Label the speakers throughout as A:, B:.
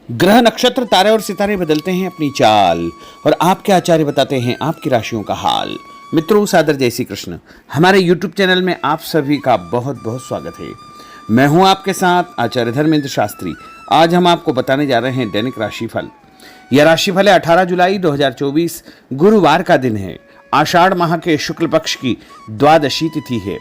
A: ग्रह नक्षत्र तारे और सितारे बदलते हैं अपनी चाल और आपके आचार्य बताते हैं आपकी राशियों का हाल। मित्रों, सादर जय श्री कृष्ण। हमारे YouTube चैनल में आप सभी का बहुत बहुत स्वागत है। मैं हूं आपके साथ आचार्य धर्मेंद्र शास्त्री। आज हम आपको बताने जा रहे हैं दैनिक राशिफल। यह राशिफल है 18 जुलाई 2024 गुरुवार का दिन है। आषाढ़ माह के शुक्ल पक्ष की द्वादशी तिथि है।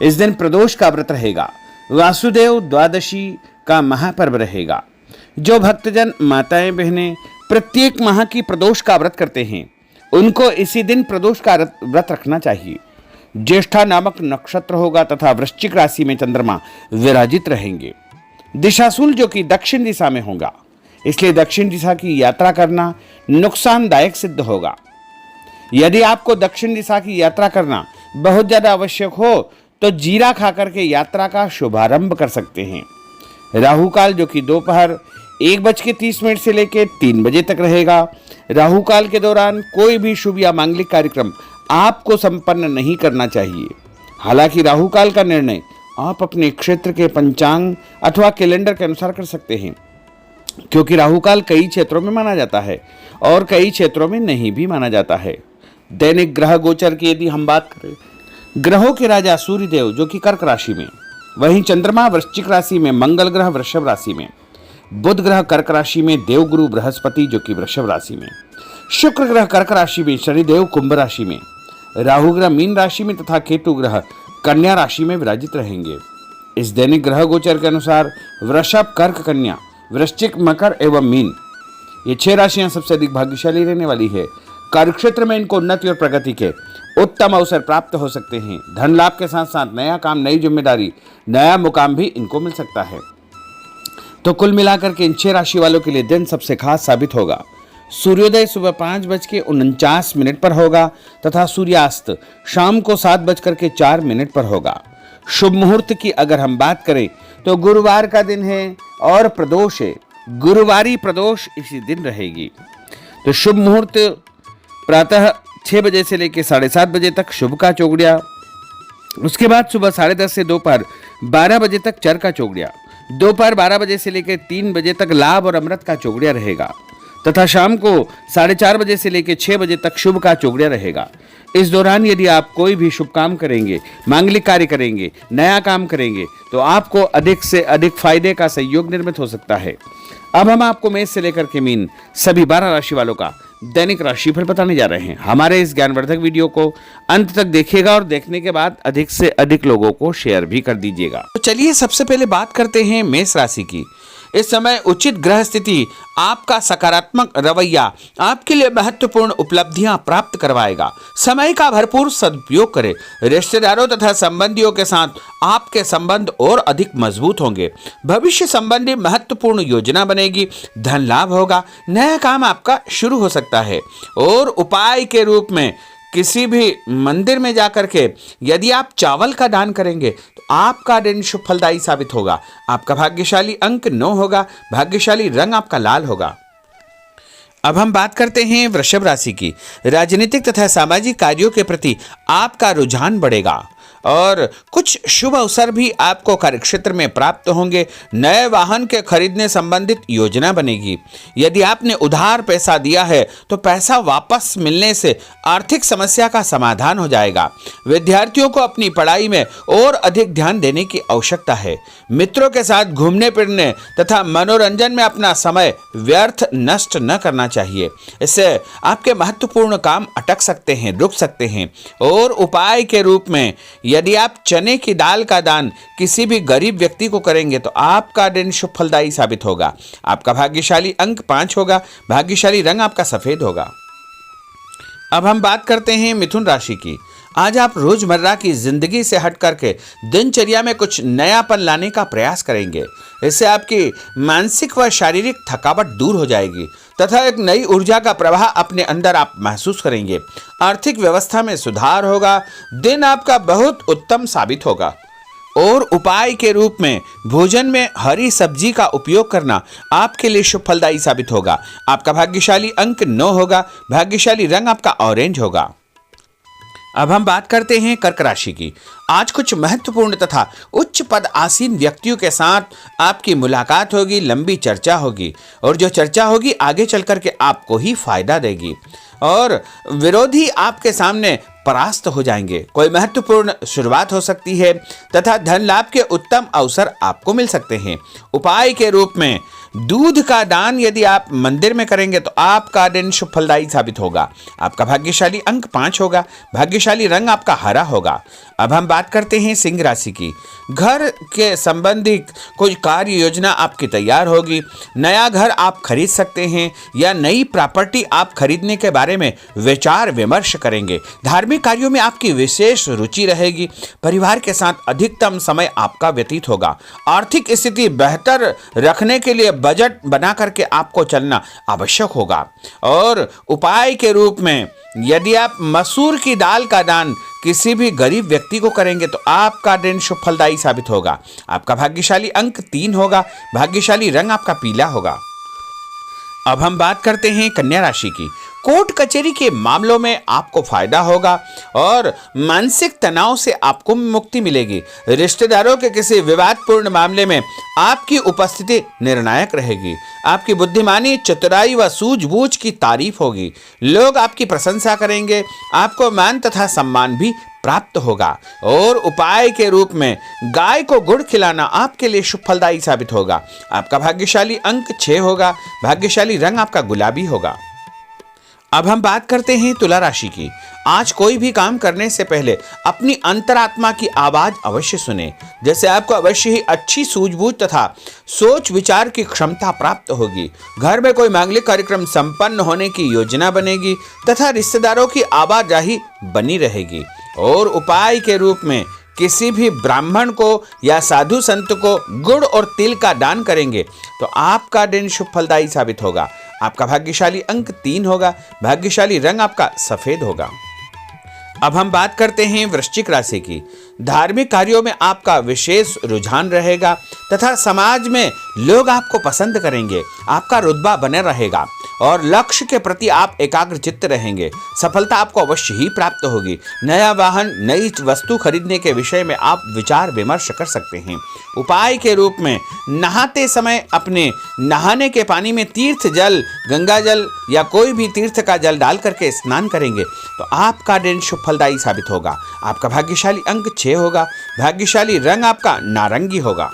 A: इस दिन प्रदोष का व्रत रहेगा। वासुदेव द्वादशी का महापर्व रहेगा। जो भक्तजन माताएं बहनें प्रत्येक माह की प्रदोष का व्रत करते हैं उनको इसी दिन प्रदोष का व्रत रखना चाहिए। ज्येष्ठा नामक नक्षत्र होगा तथा वृश्चिक राशि में चंद्रमा विराजित रहेंगे। दिशाशूल जो कि दक्षिण दिशा में होगा, इसलिए दक्षिण दिशा की यात्रा करना नुकसानदायक सिद्ध होगा। यदि आपको दक्षिण दिशा की यात्रा करना बहुत ज्यादा आवश्यक हो तो जीरा खाकर के यात्रा का शुभारंभ कर सकते हैं। राहु काल जो कि दोपहर 1:30 से लेकर 3 बजे तक रहेगा। राहु काल के दौरान कोई भी शुभ या मांगलिक कार्यक्रम आपको संपन्न नहीं करना चाहिए। हालांकि राहु काल का निर्णय आप अपने क्षेत्र के पंचांग अथवा कैलेंडर के अनुसार कर सकते हैं, क्योंकि राहु काल कई क्षेत्रों में माना जाता है और कई क्षेत्रों में नहीं भी माना जाता है। दैनिक ग्रह गोचर की यदि हम बात करें, ग्रहों के राजा सूर्यदेव जो कि कर्क राशि में, वहीं चंद्रमा वृश्चिक राशि में, मंगल ग्रह वृषभ राशि में, बुध ग्रह कर्क राशि में, देवगुरु बृहस्पति जो कि वृषभ राशि में, शुक्र ग्रह कर्क राशि में, शनिदेव कुंभ राशि में, राहु ग्रह मीन राशि में तथा केतु ग्रह कन्या राशि में विराजित रहेंगे। इस दैनिक ग्रह गोचर के अनुसार वृषभ, कर्क, कन्या, वृश्चिक, मकर एवं मीन, ये 6 राशियां सबसे अधिक भाग्यशाली रहने वाली है। कार्यक्षेत्र में इनको उन्नति और प्रगति के उत्तम अवसर प्राप्त हो सकते हैं। धन लाभ के साथ साथ नया काम, नई जिम्मेदारी, नया मुकाम भी इनको मिल सकता है। तो कुल मिलाकर के इन 6 राशि वालों के लिए दिन सबसे खास साबित होगा। सूर्योदय सुबह 5:49 पर होगा तथा सूर्यास्त शाम को 7:04 पर होगा। शुभ मुहूर्त की अगर हम बात करें तो गुरुवार का दिन है और प्रदोष है। गुरुवारी प्रदोष इसी दिन रहेगी। तो शुभ मुहूर्त प्रातः 6 बजे से लेकर 7:30 बजे तक शुभ का चौगड़िया, उसके बाद सुबह 10:30 से दोपहर 12 बजे तक चर का चौगड़िया, दोपहर 12 बजे से लेकर 3 बजे तक लाभ और अमृत का चौगड़िया रहेगा तथा शाम को 4:30 बजे से लेकर 6 बजे तक शुभ का चौगड़िया रहेगा। इस दौरान यदि आप कोई भी शुभ काम करेंगे, मांगलिक कार्य करेंगे, नया काम करेंगे तो आपको अधिक से अधिक फायदे का संयोग निर्मित हो सकता है। अब हम आपको मेष से लेकर के मीन सभी 12 राशि वालों का दैनिक राशिफल बताने जा रहे हैं। हमारे इस ज्ञानवर्धक वीडियो को अंत तक देखिएगा और देखने के बाद अधिक से अधिक लोगों को शेयर भी कर दीजिएगा। तो चलिए सबसे पहले बात करते हैं मेष राशि की। इस समय उचित ग्रह स्थिति आपका सकारात्मक रवैया आपके लिए महत्वपूर्ण उपलब्धियां प्राप्त करवाएगा। समय का भरपूर सदुपयोग करें। रिश्तेदारों तथा संबंधियों के साथ आपके संबंध और अधिक मजबूत होंगे। भविष्य संबंधी महत्वपूर्ण योजना बनेगी। धन लाभ होगा। नया काम आपका शुरू हो सकता है। और उपाय के रूप में किसी भी मंदिर में जाकर के यदि आप चावल का दान करेंगे तो आपका दिन शुभ फलदायी साबित होगा। आपका भाग्यशाली अंक 9 होगा। भाग्यशाली रंग आपका लाल होगा। अब हम बात करते हैं वृषभ राशि की। राजनीतिक तथा सामाजिक कार्यों के प्रति आपका रुझान बढ़ेगा और कुछ शुभ अवसर भी आपको कार्यक्षेत्र में प्राप्त होंगे। नए वाहन के खरीदने संबंधित योजना बनेगी। यदि आपने उधार पैसा दिया है तो पैसा वापस मिलने से आर्थिक समस्या का समाधान हो जाएगा। विद्यार्थियों को अपनी पढ़ाई में और अधिक ध्यान देने की आवश्यकता है। मित्रों के साथ घूमने फिरने तथा मनोरंजन में अपना समय व्यर्थ नष्ट न करना चाहिए। इससे आपके महत्वपूर्ण काम अटक सकते हैं, रुक सकते हैं। और उपाय के रूप में यदि आप चने की दाल का दान किसी भी गरीब व्यक्ति को करेंगे तो आपका दिन शुभ फलदायी साबित होगा। आपका भाग्यशाली अंक 5 होगा। भाग्यशाली रंग आपका सफेद होगा। अब हम बात करते हैं मिथुन राशि की। आज आप रोजमर्रा की जिंदगी से हट करके दिनचर्या में कुछ नयापन लाने का प्रयास करेंगे। इससे आपकी मानसिक व शारीरिक थकावट दूर हो जाएगी तथा एक नई ऊर्जा का प्रवाह अपने अंदर आप महसूस करेंगे। आर्थिक व्यवस्था में सुधार होगा। दिन आपका बहुत उत्तम साबित होगा। और उपाय के रूप में भोजन में हरी सब्जी का उपयोग करना आपके लिए शुभ फलदायी साबित होगा। आपका भाग्यशाली अंक 9 होगा। भाग्यशाली रंग आपका ऑरेंज होगा। अब हम बात करते हैं कर्क राशि की। आज कुछ महत्वपूर्ण तथा उच्च पद आसीन व्यक्तियों के साथ आपकी मुलाकात होगी, लंबी चर्चा होगी और जो चर्चा होगी आगे चल कर के आपको ही फायदा देगी और विरोधी आपके सामने परास्त हो जाएंगे। कोई महत्वपूर्ण शुरुआत हो सकती है तथा धन लाभ के उत्तम अवसर आपको मिल सकते हैं। उपाय के रूप में दूध का दान यदि आप मंदिर में करेंगे तो आपका दिन शुभ फलदायी साबित होगा। आपका भाग्यशाली अंक 5 होगा। भाग्यशाली रंग आपका हरा होगा। अब हम बात करते हैं सिंह राशि की। घर के संबंधी कोई कार्य योजना आपकी तैयार होगी। नया घर आप खरीद सकते हैं या नई प्रॉपर्टी आप खरीदने के बारे में विचार विमर्श करेंगे। धार्मिक कार्यों में आपकी विशेष रुचि रहेगी। परिवार के साथ अधिकतम समय आपका व्यतीत होगा। आर्थिक स्थिति बेहतर रखने के लिए बजट बना करके आपको चलना आवश्यक होगा और उपाय के रूप में यदि आप मसूर की दाल का दान किसी भी गरीब व्यक्ति को करेंगे तो आपका दिन शुभ फलदायी साबित होगा। आपका भाग्यशाली अंक 3 होगा। भाग्यशाली रंग आपका पीला होगा। अब हम बात करते हैं कन्या राशि की। कोर्ट कचहरी के मामलों में आपको फायदा होगा और मानसिक तनाव से आपको मुक्ति मिलेगी। रिश्तेदारों के किसी विवादपूर्ण मामले में आपकी उपस्थिति निर्णायक रहेगी। आपकी बुद्धिमानी, चतुराई व सूझबूझ की तारीफ होगी। लोग आपकी प्रशंसा करेंगे। आपको मान तथा सम्मान भी प्राप्त होगा और उपाय के रूप में गाय को गुड़ खिलाना आपके लिए शुभ फलदायी साबित होगा। आपका भाग्यशाली अंक 6 होगा। भाग्यशाली रंग आपका गुलाबी होगा। अब हम बात करते हैं तुला राशि की। आज कोई भी काम करने से पहले अपनी अंतरात्मा की आवाज अवश्य सुने, जैसे आपको अवश्य ही अच्छी सूझबूझ तथा सोच विचार की क्षमता प्राप्त होगी। घर में कोई मांगलिक कार्यक्रम संपन्न होने की योजना बनेगी तथा रिश्तेदारों की आवाजाही बनी रहेगी और उपाय के रूप में किसी भी ब्राह्मण को या साधु संत को गुड़ और तिल का दान करेंगे तो आपका दिन शुभ फलदायी साबित होगा। आपका भाग्यशाली अंक 3 होगा। भाग्यशाली रंग आपका सफेद होगा। अब हम बात करते हैं वृश्चिक राशि की। धार्मिक कार्यों में आपका विशेष रुझान रहेगा तथा समाज में लोग आपको पसंद करेंगे। आपका रुतबा बने रहेगा और लक्ष्य के प्रति आप एकाग्रचित्त रहेंगे। सफलता आपको अवश्य ही प्राप्त होगी। नया वाहन, नई वस्तु खरीदने के विषय में आप विचार विमर्श कर सकते हैं। उपाय के रूप में नहाते समय अपने नहाने के पानी में तीर्थ जल, गंगा जल या कोई भी तीर्थ का जल डाल करके स्नान करेंगे तो आपका दिन शुभ फलदायी साबित होगा। आपका भाग्यशाली अंक 6 होगा। भाग्यशाली रंग आपका नारंगी होगा।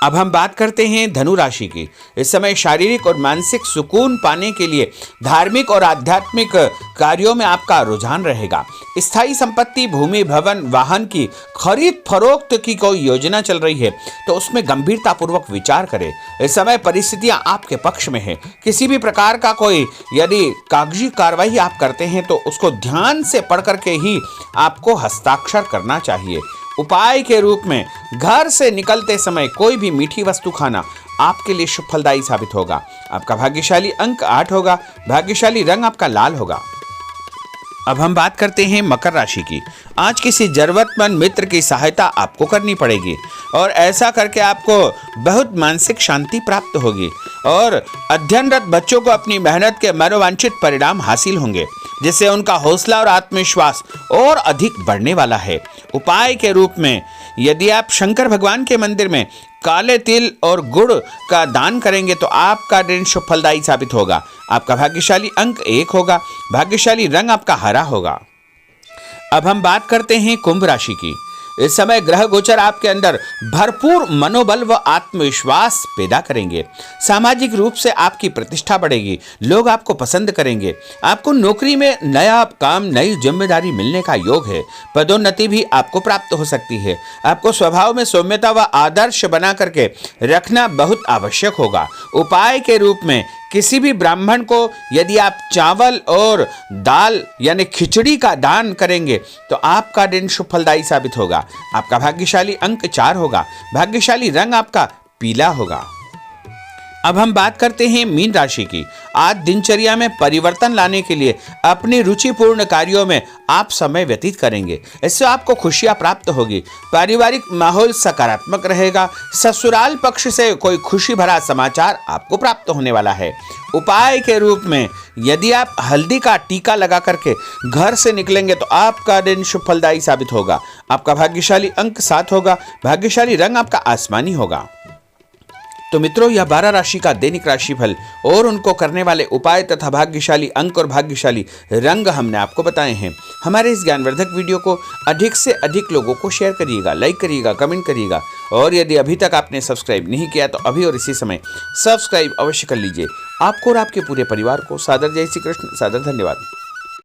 A: अब हम बात करते हैं धनु राशि की। इस समय शारीरिक और मानसिक सुकून पाने के लिए धार्मिक और आध्यात्मिक कार्यों में आपका रुझान रहेगा। स्थायी संपत्ति, भूमि, भवन, वाहन की खरीद फरोख्त की कोई योजना चल रही है तो उसमें गंभीरतापूर्वक विचार करें। इस समय परिस्थितियां आपके पक्ष में है। किसी भी प्रकार का कोई यदि कागजी कार्रवाई आप करते हैं तो उसको ध्यान से पढ़ करके ही आपको हस्ताक्षर करना चाहिए। उपाय के रूप में घर से निकलते समय कोई भी मीठी वस्तु खाना आपके लिए शुभ फलदायी साबित होगा। आपका भाग्यशाली अंक 8 होगा। भाग्यशाली रंग आपका लाल होगा। अब हम बात करते हैं मकर राशि की। आज किसी जरूरतमंद मित्र की सहायता आपको करनी पड़ेगी और ऐसा करके आपको बहुत मानसिक शांति प्राप्त होगी और अध्ययनरत बच्चों को अपनी मेहनत के मनोवांछित परिणाम हासिल होंगे, जिससे उनका हौसला और आत्मविश्वास और अधिक बढ़ने वाला है। उपाय के रूप में यदि आप शंकर भगवान के मंदिर में काले तिल और गुड़ का दान करेंगे तो आपका दिन शुभ फलदायी साबित होगा। आपका भाग्यशाली अंक 1 होगा। भाग्यशाली रंग आपका हरा होगा। अब हम बात करते हैं कुंभ राशि की। इस समय ग्रह गोचर आपके अंदर भरपूर मनोबल व आत्मविश्वास पैदा करेंगे। सामाजिक रूप से आपकी प्रतिष्ठा बढ़ेगी। लोग आपको पसंद करेंगे। आपको नौकरी में नया काम, नई जिम्मेदारी मिलने का योग है। पदोन्नति भी आपको प्राप्त हो सकती है। आपको स्वभाव में सौम्यता व आदर्श बना करके रखना बहुत आवश्यक होगा। उपाय के रूप में किसी भी ब्राह्मण को यदि आप चावल और दाल यानी खिचड़ी का दान करेंगे तो आपका दिन शुभ फलदायी साबित होगा। आपका भाग्यशाली अंक 4 होगा। भाग्यशाली रंग आपका पीला होगा। अब हम बात करते हैं मीन राशि की। आज दिनचर्या में परिवर्तन लाने के लिए अपनी रुचिपूर्ण कार्यों में आप समय व्यतीत करेंगे। इससे आपको खुशियां प्राप्त होगी। पारिवारिक माहौल सकारात्मक रहेगा। ससुराल पक्ष से कोई खुशी भरा समाचार आपको प्राप्त होने वाला है। उपाय के रूप में यदि आप हल्दी का टीका लगा करके घर से निकलेंगे तो आपका दिन शुभ फलदायी साबित होगा। आपका भाग्यशाली अंक 7 होगा। भाग्यशाली रंग आपका आसमानी होगा। तो मित्रों, यह 12 राशि का दैनिक राशिफल और उनको करने वाले उपाय तथा भाग्यशाली अंक और भाग्यशाली रंग हमने आपको बताए हैं। हमारे इस ज्ञानवर्धक वीडियो को अधिक से अधिक लोगों को शेयर करिएगा, लाइक करिएगा, कमेंट करिएगा और यदि अभी तक आपने सब्सक्राइब नहीं किया तो अभी और इसी समय सब्सक्राइब अवश्य कर लीजिए। आपको और आपके पूरे परिवार को सादर जय श्री कृष्ण, सादर धन्यवाद।